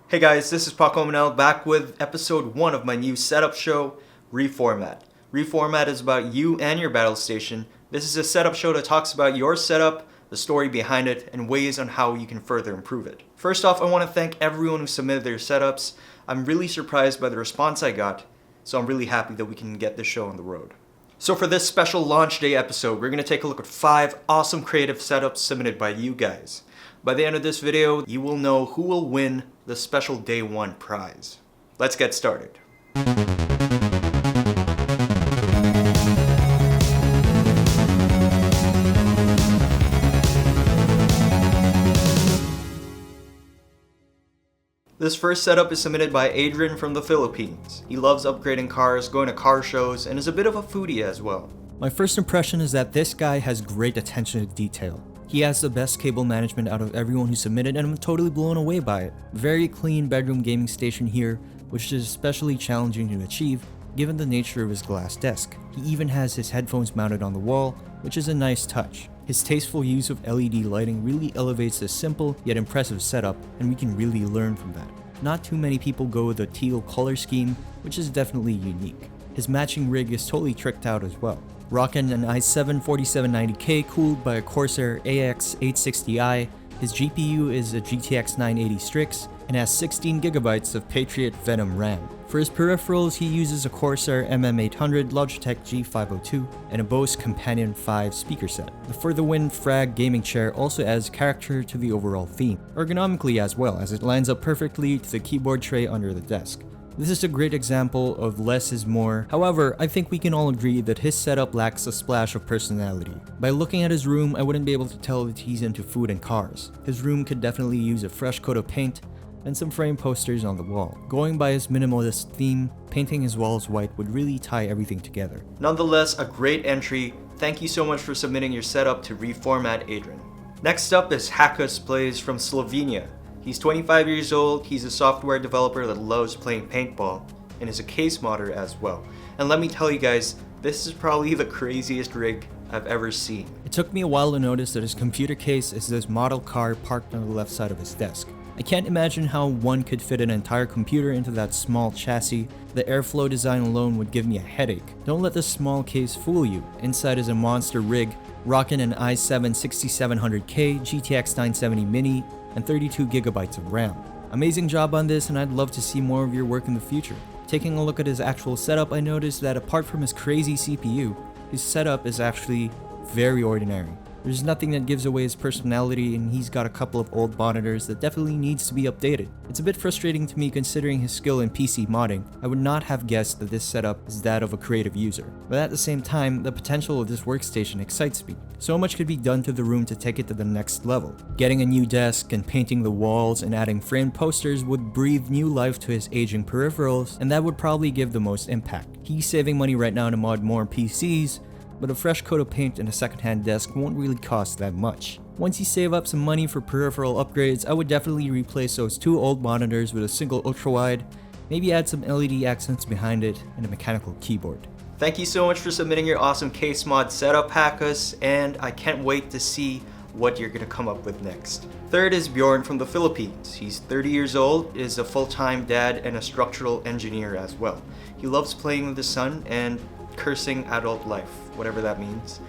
Hey guys, this is Paco Manel back with episode 1 of my new setup show, Reformat. Reformat is about you and your battle station. This is a setup show that talks about your setup, the story behind it, and ways on how you can further improve it. First off, I want to thank everyone who submitted their setups. I'm really surprised by the response I got, so I'm really happy that we can get this show on the road. So for this special launch day episode, we're going to take a look at 5 awesome creative setups submitted by you guys. By the end of this video, you will know who will win the special day 1 prize. Let's get started. This first setup is submitted by Adrian from the Philippines. He loves upgrading cars, going to car shows, and is a bit of a foodie as well. My first impression is that this guy has great attention to detail. He has the best cable management out of everyone who submitted, and I'm totally blown away by it. Very clean bedroom gaming station here, which is especially challenging to achieve given the nature of his glass desk. He even has his headphones mounted on the wall, which is a nice touch. His tasteful use of LED lighting really elevates this simple yet impressive setup, and we can really learn from that. Not too many people go with a teal color scheme, which is definitely unique. His matching rig is totally tricked out as well. Rockin' an i7 4790K cooled by a Corsair AX860i, his GPU is a GTX 980 Strix and has 16GB of Patriot Venom RAM. For his peripherals, he uses a Corsair MM800 Logitech G502 and a Bose Companion 5 speaker set. The For the Win Frag gaming chair also adds character to the overall theme, ergonomically as well, as it lines up perfectly to the keyboard tray under the desk. This is a great example of less is more. However, I think we can all agree that his setup lacks a splash of personality. By looking at his room, I wouldn't be able to tell that he's into food and cars. His room could definitely use a fresh coat of paint and some frame posters on the wall. Going by his minimalist theme, painting his walls white would really tie everything together. Nonetheless, a great entry. Thank you so much for submitting your setup to Reformat Adrian. Next up is Hackus Plays from Slovenia. He's 25 years old, he's a software developer that loves playing paintball, and is a case modder as well. And let me tell you guys, this is probably the craziest rig I've ever seen. It took me a while to notice that his computer case is this model car parked on the left side of his desk. I can't imagine how one could fit an entire computer into that small chassis. The airflow design alone would give me a headache. Don't let this small case fool you. Inside is a monster rig, rocking an i7 6700K GTX 970 Mini, and 32GB of RAM. Amazing job on this, and I'd love to see more of your work in the future. Taking a look at his actual setup, I noticed that apart from his crazy CPU, his setup is actually very ordinary. There's nothing that gives away his personality, and he's got a couple of old monitors that definitely needs to be updated. It's a bit frustrating to me considering his skill in PC modding. I would not have guessed that this setup is that of a creative user. But at the same time, the potential of this workstation excites me. So much could be done to the room to take it to the next level. Getting a new desk and painting the walls and adding framed posters would breathe new life to his aging peripherals, and that would probably give the most impact. He's saving money right now to mod more PCs, but a fresh coat of paint and a second-hand desk won't really cost that much. Once you save up some money for peripheral upgrades, I would definitely replace those 2 old monitors with a single ultrawide, maybe add some LED accents behind it, and a mechanical keyboard. Thank you so much for submitting your awesome case mod setup, Hackus, and I can't wait to see what you're gonna come up with next. Third is Bjorn from the Philippines. He's 30 years old, is a full-time dad, and a structural engineer as well. He loves playing with his son and cursing adult life, whatever that means.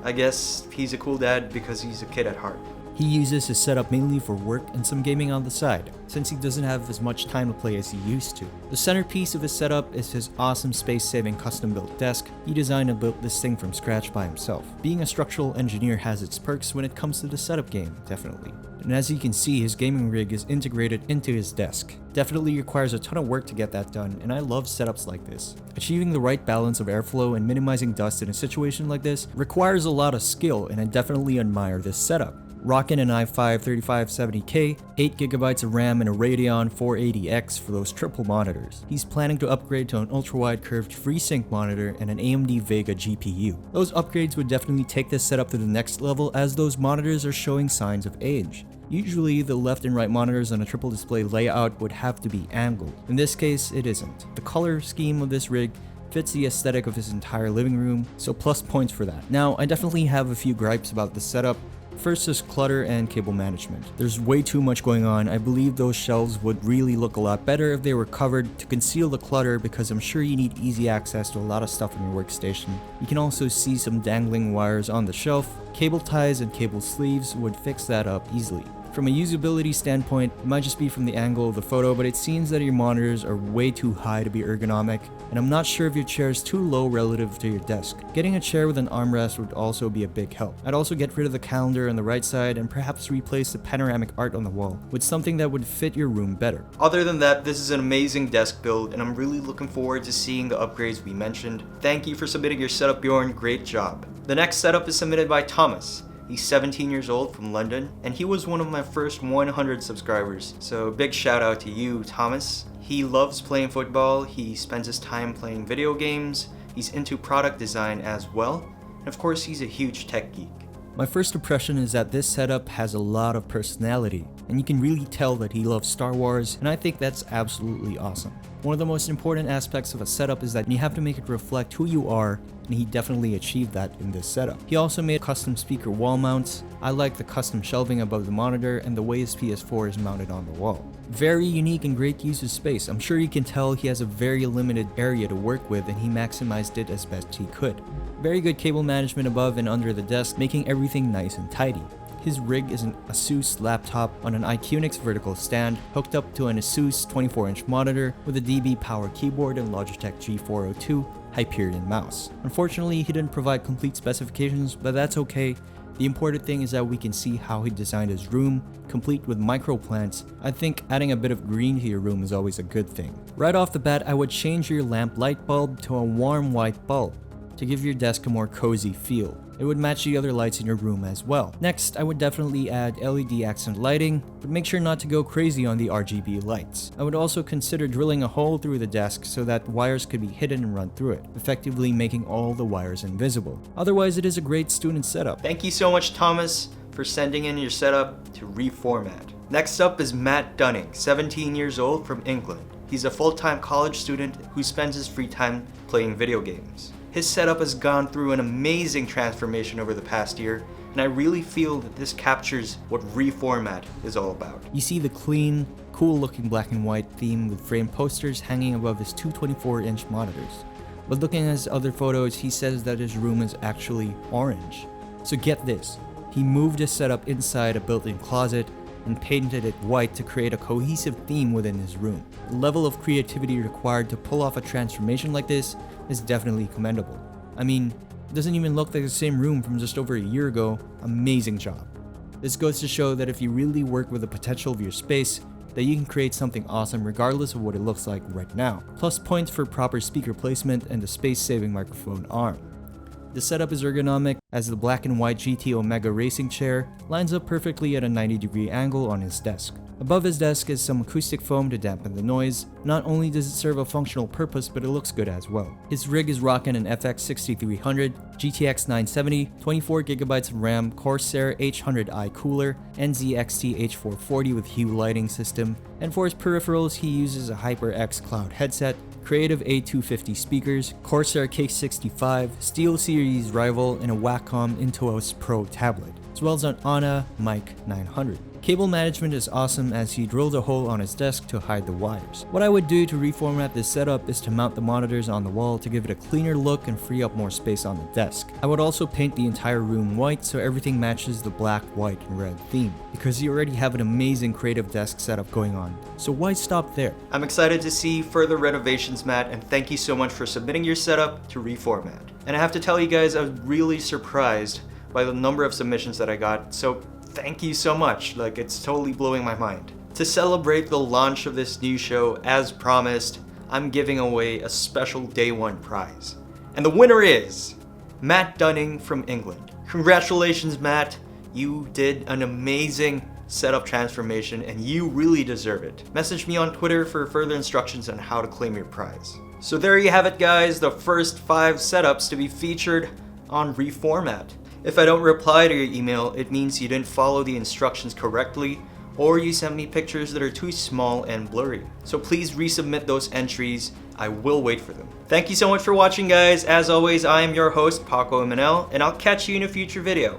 I guess he's a cool dad because he's a kid at heart. He uses his setup mainly for work and some gaming on the side, since he doesn't have as much time to play as he used to. The centerpiece of his setup is his awesome space-saving custom-built desk. He designed and built this thing from scratch by himself. Being a structural engineer has its perks when it comes to the setup game, definitely. And as you can see, his gaming rig is integrated into his desk. Definitely requires a ton of work to get that done, and I love setups like this. Achieving the right balance of airflow and minimizing dust in a situation like this requires a lot of skill, and I definitely admire this setup. Rockin' an i5 3570K, 8GB of RAM, and a Radeon 480X for those triple monitors. He's planning to upgrade to an ultra-wide curved FreeSync monitor and an AMD Vega GPU. Those upgrades would definitely take this setup to the next level, as those monitors are showing signs of age. Usually, the left and right monitors on a triple display layout would have to be angled. In this case, it isn't. The color scheme of this rig fits the aesthetic of his entire living room, so plus points for that. Now, I definitely have a few gripes about the setup. First is clutter and cable management. There's way too much going on. I believe those shelves would really look a lot better if they were covered to conceal the clutter, because I'm sure you need easy access to a lot of stuff on your workstation. You can also see some dangling wires on the shelf. Cable ties and cable sleeves would fix that up easily. From a usability standpoint, it might just be from the angle of the photo, but it seems that your monitors are way too high to be ergonomic, and I'm not sure if your chair is too low relative to your desk. Getting a chair with an armrest would also be a big help. I'd also get rid of the calendar on the right side and perhaps replace the panoramic art on the wall with something that would fit your room better. Other than that, this is an amazing desk build, and I'm really looking forward to seeing the upgrades we mentioned. Thank you for submitting your setup, Bjorn. Great job. The next setup is submitted by Thomas. He's 17 years old from London, and he was one of my first 100 subscribers. So big shout out to you, Thomas. He loves playing football, he spends his time playing video games, he's into product design as well, and of course he's a huge tech geek. My first impression is that this setup has a lot of personality, and you can really tell that he loves Star Wars, and I think that's absolutely awesome. One of the most important aspects of a setup is that you have to make it reflect who you are, and he definitely achieved that in this setup. He also made custom speaker wall mounts. I like the custom shelving above the monitor and the way his PS4 is mounted on the wall. Very unique and great use of space. I'm sure you can tell he has a very limited area to work with, and he maximized it as best he could. Very good cable management above and under the desk, making everything nice and tidy. His rig is an Asus laptop on an iQnix vertical stand hooked up to an Asus 24-inch monitor with a DB power keyboard and Logitech G402 Hyperion mouse. Unfortunately, he didn't provide complete specifications, but that's okay. The important thing is that we can see how he designed his room, complete with microplants. I think adding a bit of green to your room is always a good thing. Right off the bat, I would change your lamp light bulb to a warm white bulb to give your desk a more cozy feel. It would match the other lights in your room as well. Next, I would definitely add LED accent lighting, but make sure not to go crazy on the RGB lights. I would also consider drilling a hole through the desk so that wires could be hidden and run through it, effectively making all the wires invisible. Otherwise, it is a great student setup. Thank you so much, Thomas, for sending in your setup to Reformat. Next up is Matt Dunning, 17 years old from England. He's a full-time college student who spends his free time playing video games. His setup has gone through an amazing transformation over the past year, and I really feel that this captures what Reformat is all about. You see the clean, cool looking black and white theme with framed posters hanging above his two 24-inch monitors. But looking at his other photos, he says that his room is actually orange. So get this, he moved his setup inside a built-in closet and painted it white to create a cohesive theme within his room. The level of creativity required to pull off a transformation like this is definitely commendable. I mean, it doesn't even look like the same room from just over a year ago. Amazing job. This goes to show that if you really work with the potential of your space, that you can create something awesome regardless of what it looks like right now. Plus points for proper speaker placement and the space-saving microphone arm. The setup is ergonomic, as the black and white GT Omega racing chair lines up perfectly at a 90-degree angle on his desk. Above his desk is some acoustic foam to dampen the noise. Not only does it serve a functional purpose, but it looks good as well. His rig is rocking an FX 6300, GTX 970, 24GB of RAM, Corsair H100i cooler, NZXT H440 with Hue lighting system, and for his peripherals he uses a HyperX Cloud headset, Creative A250 speakers, Corsair K65, SteelSeries rival, and a Wacom Intuos Pro tablet, as well as an Anna Mic 900. Cable management is awesome as he drilled a hole on his desk to hide the wires. What I would do to reformat this setup is to mount the monitors on the wall to give it a cleaner look and free up more space on the desk. I would also paint the entire room white so everything matches the black, white, and red theme, because you already have an amazing creative desk setup going on, so why stop there? I'm excited to see further renovations, Matt, and thank you so much for submitting your setup to Reformat. And I have to tell you guys, I was really surprised by the number of submissions that I got, so thank you so much. Like, it's totally blowing my mind. To celebrate the launch of this new show, as promised, I'm giving away a special day one prize. And the winner is Matt Dunning from England. Congratulations, Matt. You did an amazing setup transformation and you really deserve it. Message me on Twitter for further instructions on how to claim your prize. So there you have it, guys, the first 5 setups to be featured on Reformat. If I don't reply to your email, it means you didn't follow the instructions correctly, or you sent me pictures that are too small and blurry. So please resubmit those entries. I will wait for them. Thank you so much for watching, guys. As always, I am your host, Paco Manel, and I'll catch you in a future video.